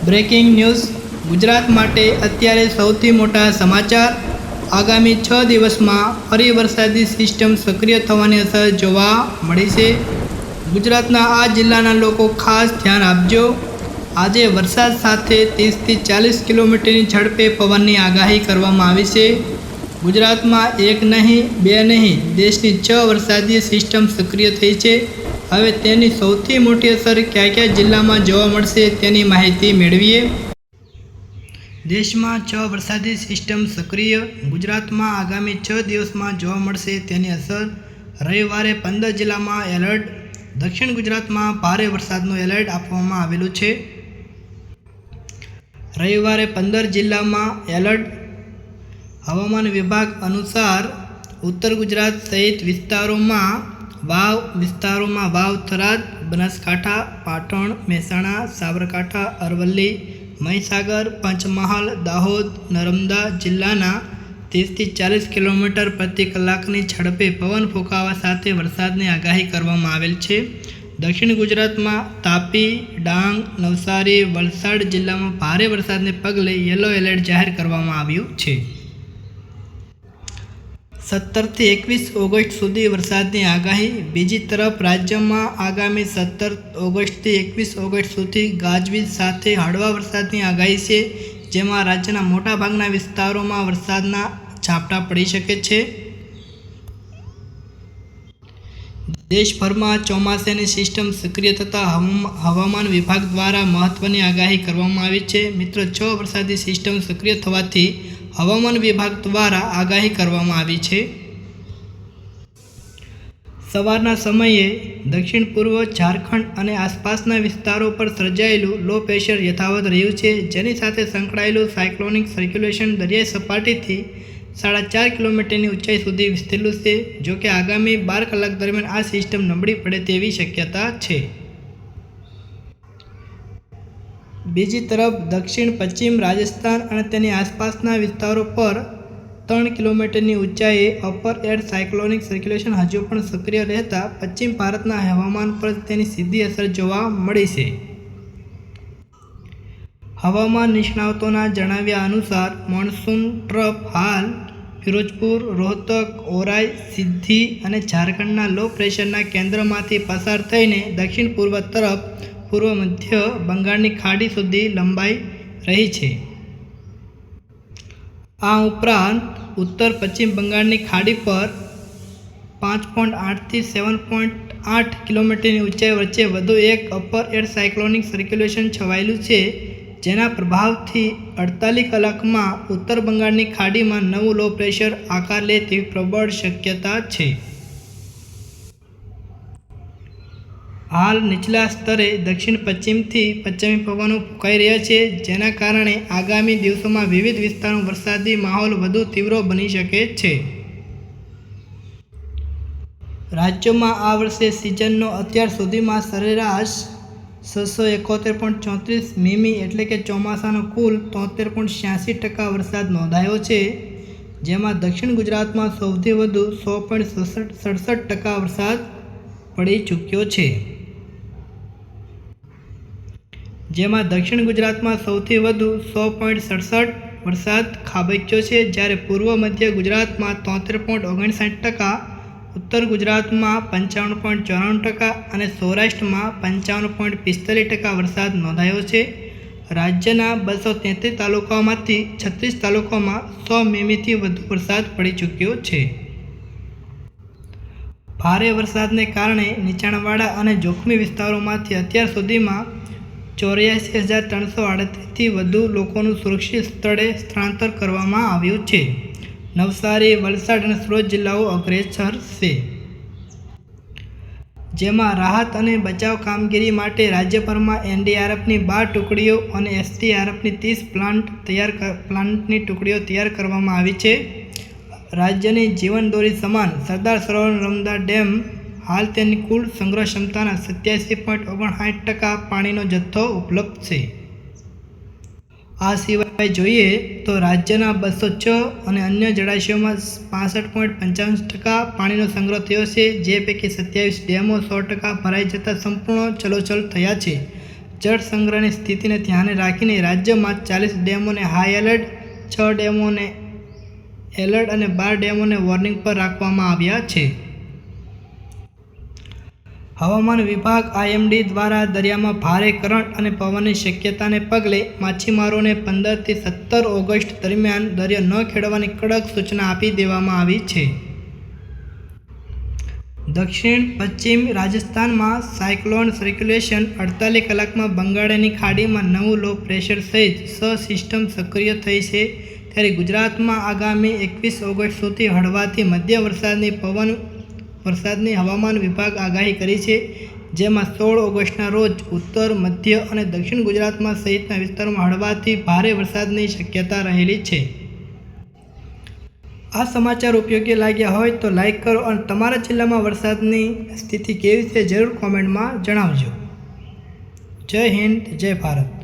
Breaking news Gujarat માટે અત્યારે સૌથી મોટા સમાચાર। આગામી 6 દિવસમાં ફરી વરસાદી સિસ્ટમ સક્રિય થવાની અસર જોવા મળી છે। ગુજરાતના આ જિલ્લાના લોકો ખાસ ધ્યાન આપજો। આજે વરસાદ સાથે 30થી 40 કિલોમીટરની ઝડપે પવનની આગાહી કરવામાં આવી છે। ગુજરાતમાં એક નહીં બે નહીં દેશની 6 વરસાદી સિસ્ટમ સક્રિય થઈ છે। હવે તેની સૌથી મોટી અસર કયા કયા જિલ્લામાં જોવા મળશે તેની માહિતી મેળવીએ। દેશમાં 6 વરસાદી સિસ્ટમ સક્રિય, ગુજરાતમાં આગામી 6 દિવસમાં જોવા મળશે તેની અસર। રવિવારે 15 જિલ્લામાં એલર્ટ, દક્ષિણ ગુજરાતમાં ભારે વરસાદનું એલર્ટ આપવામાં આવેલું છે। રવિવારે 15 જિલ્લામાં એલર્ટ। હવામાન વિભાગ અનુસાર ઉત્તર ગુજરાત સહિત વિસ્તારોમાં વાવ, થરાદ, બનાસકાંઠા, પાટણ, મહેસાણા, સાબરકાંઠા, અરવલ્લી, મહીસાગર, પંચમહાલ, દાહોદ, નર્મદા જિલ્લાના 30થી 40 કિલોમીટર પ્રતિ કલાકની ઝડપે પવન ફૂંકાવા સાથે વરસાદની આગાહી કરવામાં આવેલ છે। દક્ષિણ ગુજરાતમાં તાપી, ડાંગ, નવસારી, વલસાડ જિલ્લામાં ભારે વરસાદને પગલે યલો એલર્ટ જાહેર કરવામાં આવ્યું છે। 17થી 21 ઓગસ્ટ સુધી વરસાદની આગાહી। બીજી તરફ રાજ્યમાં આગામી 17 ઓગસ્ટથી 21 ઓગસ્ટ સુધી ગાજવીજ સાથે હળવા વરસાદની આગાહી છે, જેમાં રાજ્યના મોટાભાગના વિસ્તારોમાં વરસાદના ઝાપટા પડી શકે છે। દેશભરમાં ચોમાસાની સિસ્ટમ સક્રિય થતાં હવામાન વિભાગ દ્વારા મહત્વની આગાહી કરવામાં આવી છે। મિત્રો, 6 વરસાદી સિસ્ટમ સક્રિય થવાથી હવામાન વિભાગ દ્વારા આગાહી કરવામાં આવી છે। સવારના સમયે દક્ષિણ પૂર્વ ઝારખંડ અને આસપાસના વિસ્તારો પર સર્જાયેલું લો પ્રેશર યથાવત રહ્યું છે, જેની સાથે સંકળાયેલું સાયક્લોનિક સર્ક્યુલેશન દરિયાઈ સપાટીથી 4.5 કિલોમીટરની ઊંચાઈ સુધી વિસ્તરેલું છે। જોકે આગામી 12 કલાક દરમિયાન આ સિસ્ટમ નબળી પડે તેવી શક્યતા છે। બીજી તરફ દક્ષિણ પશ્ચિમ રાજસ્થાન અને તેની આસપાસના વિસ્તારો પર 3 કિલોમીટરની ઊંચાઈએ અપર એર સાયક્લોનિક સર્ક્યુલેશન હજુ પણ સક્રિય રહેતા પશ્ચિમ ભારતના હવામાન પર તેની સીધી અસર જોવા મળી છે। હવામાન નિષ્ણાતોના જણાવ્યા અનુસાર મોન્સૂન ટ્રફ હાલ ફિરોજપુર, રોહતક, ઓરાઈ, સિદ્ધી અને ઝારખંડના લો પ્રેશરના કેન્દ્રમાંથી પસાર થઈને દક્ષિણ પૂર્વ તરફ પૂર્વ મધ્ય બંગાળની ખાડી સુધી લંબાઈ રહી છે। આ ઉપરાંત ઉત્તર પશ્ચિમ બંગાળની ખાડી પર 5.8થી 7.8 કિલોમીટરની ઊંચાઈ વચ્ચે વધુ એક અપર એર સાયક્લોનિક સર્ક્યુલેશન છવાયેલું છે, જેના પ્રભાવથી 48 કલાકમાં ઉત્તર બંગાળની ખાડીમાં નવું લો પ્રેશર આકાર લે તેવી પ્રબળ શક્યતા છે। હાલ નીચલા સ્તરે દક્ષિણ પશ્ચિમથી પશ્ચિમી પવનો ફૂંકાઈ રહ્યા છે, જેના કારણે આગામી દિવસોમાં વિવિધ વિસ્તારોમાં વરસાદી માહોલ વધુ તીવ્ર બની શકે છે। રાજ્યમાં આ વર્ષે સિઝનનો અત્યાર સુધીમાં સરેરાશ 671.34 મીમી એટલે કે ચોમાસાનો કુલ 73.86% વરસાદ નોંધાયો છે, જેમાં દક્ષિણ ગુજરાતમાં સૌથી વધુ 100.67% વરસાદ પડી ચૂક્યો છે। જેમાં દક્ષિણ ગુજરાતમાં સૌથી વધુ 100.67 વરસાદ ખાબક્યો છે, જ્યારે પૂર્વ મધ્ય ગુજરાતમાં 73.59%, ઉત્તર ગુજરાતમાં 55.94% અને સૌરાષ્ટ્રમાં 55.45% વરસાદ નોંધાયો છે। રાજ્યના 233 તાલુકાઓમાંથી 36 તાલુકાઓમાં 100 મીમીથી વધુ વરસાદ પડી ચૂક્યો છે। ભારે વરસાદને કારણે નીચાણવાળા અને જોખમી વિસ્તારોમાંથી અત્યાર સુધીમાં 84,338થી વધુ લોકોનું સુરક્ષિત સ્થળે સ્થળાંતર કરવામાં આવ્યું છે। નવસારી, વલસાડ અને સુરત જિલ્લાઓ અગ્રેસર છે, જેમાં રાહત અને બચાવ કામગીરી માટે રાજ્યભરમાં એનડીઆરએફની 12 ટુકડીઓ અને એસડીઆરએફની 30 પ્લાન્ટની ટુકડીઓ તૈયાર કરવામાં આવી છે। રાજ્યની જીવનદોરી સમાન સરદાર સરોવર નર્મદા ડેમ હાલ તેની કુલ સંગ્રહ ક્ષમતાના 87.59% પાણીનો જથ્થો ઉપલબ્ધ છે। આ સિવાય જોઈએ તો રાજ્યના 206 અને અન્ય જળાશયોમાં 65.55% પાણીનો સંગ્રહ થયો છે, જે પૈકી 27 ડેમો 100% ભરાઈ જતાં સંપૂર્ણ ચલોચલ થયા છે, જળ સંગ્રહની સ્થિતિને ધ્યાને રાખીને રાજ્યમાં 40 ડેમોને હાઈ એલર્ટ, 6 ડેમોને એલર્ટ અને 12 ડેમોને વોર્નિંગ પર રાખવામાં આવ્યા છે. હવામાન વિભાગ IMD દ્વારા દરિયામાં ભારે કરંટ અને પવનની શક્યતાને પગલે માછીમારોને 15 થી 17 ઓગસ્ટ દરમિયાન દરિયો ન ખેડવાની કડક સૂચના આપી દેવામાં આવી છે. દક્ષિણ પશ્ચિમ રાજસ્થાનમાં સાયક્લોન સર્ક્યુલેશન 48 કલાકમાં બંગાળની ખાડીમાં નવું લો પ્રેશર સહિત 6 સિસ્ટમ સક્રિય થઈ છે. ત્યારે ગુજરાતમાં આગામી 21 ઓગસ્ટ સુધી હળવાથી મધ્ય વરસાદની હવામાન વિભાગ આગાહી કરી છે, જેમાં 16 ઓગસ્ટના રોજ ઉત્તર, મધ્ય અને દક્ષિણ ગુજરાતમાં સહિતના વિસ્તારોમાં હળવાથી ભારે વરસાદની શક્યતા રહેલી છે. આ સમાચાર ઉપયોગી લાગ્યા હોય તો લાઈક કરો અને તમારા જિલ્લામાં વરસાદની સ્થિતિ કેવી છે જરૂર કોમેન્ટમાં જણાવજો. જય હિન્દ, જય ભારત.